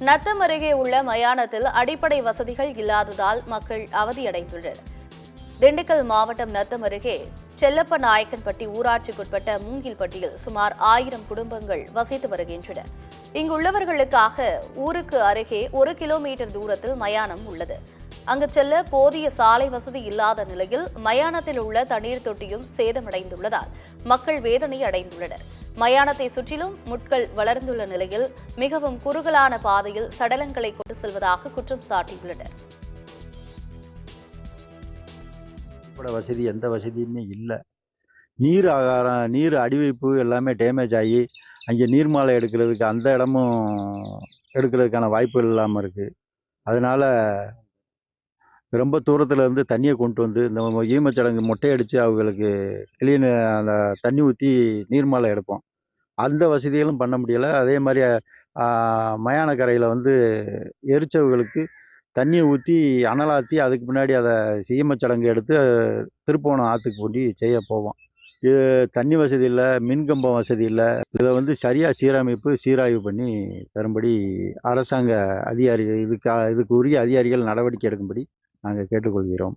நத்தம் அருகே உள்ள மயானத்தில் அடிப்படை வசதிகள் இல்லாததால் மக்கள் அவதியடைந்துள்ளனர். திண்டுக்கல் மாவட்டம் நத்தம் அருகே செல்லப்ப நாயக்கன்பட்டி ஊராட்சிக்குட்பட்ட மூங்கில்பட்டியில் சுமார் 1000 குடும்பங்கள் வசித்து வருகின்றன. இங்குள்ளவர்களுக்காக ஊருக்கு அருகே 1 கிலோமீட்டர் தூரத்தில் மயானம் உள்ளது. அங்கு செல்ல போதிய சாலை வசதி இல்லாத நிலையில் மயானத்தில் உள்ள தண்ணீர் தொட்டியும் சேதமடைந்துள்ளதால் மக்கள் வேதனை அடைந்துள்ளனர். மயானத்தை சுற்றிலும் முட்கள் வளர்ந்துள்ள நிலையில் மிகவும் குறுகலான பாதையில் சடலங்களை கொண்டு செல்வதாக குற்றம் சாட்டியுள்ளனர். வசதி எந்த வசதியுமே இல்லை. நீர் ஆகாரம், நீர் அடிவைப்பு எல்லாமே டேமேஜ் ஆகி அங்கே நீர்மாலை எடுக்கிறதுக்கு அந்த இடமும் எடுக்கிறதுக்கான வாய்ப்புகள் இல்லாமல் இருக்குது. அதனால ரொம்ப தூரத்தில் இருந்து தண்ணியை கொண்டு வந்து இந்த ஈமச்சடங்கு மொட்டையடித்து அவங்களுக்கு கிளீன் அந்த தண்ணி ஊற்றி நீர்மாலை எடுப்போம். அந்த வசதிகளும் பண்ண முடியலை. அதே மாதிரி மயானக்கரையில் எரிச்சவர்களுக்கு தண்ணியை ஊற்றி அனலாற்றி அதுக்கு முன்னாடி அதை ஈமச்சடங்கு எடுத்து திருப்போணம் ஆற்றுக்கு கொண்டு செய்ய போவோம். இது தண்ணி வசதி இல்லை, மின்கம்பம் வசதி இல்லை. இதை சரியாக சீராய்வு பண்ணி தரும்படி அரசாங்க அதிகாரிகள் இதுக்கு உரிய அதிகாரிகள் நடவடிக்கை எடுக்கும்படி நாங்கள் கேட்டுக்கொள்கிறோம்.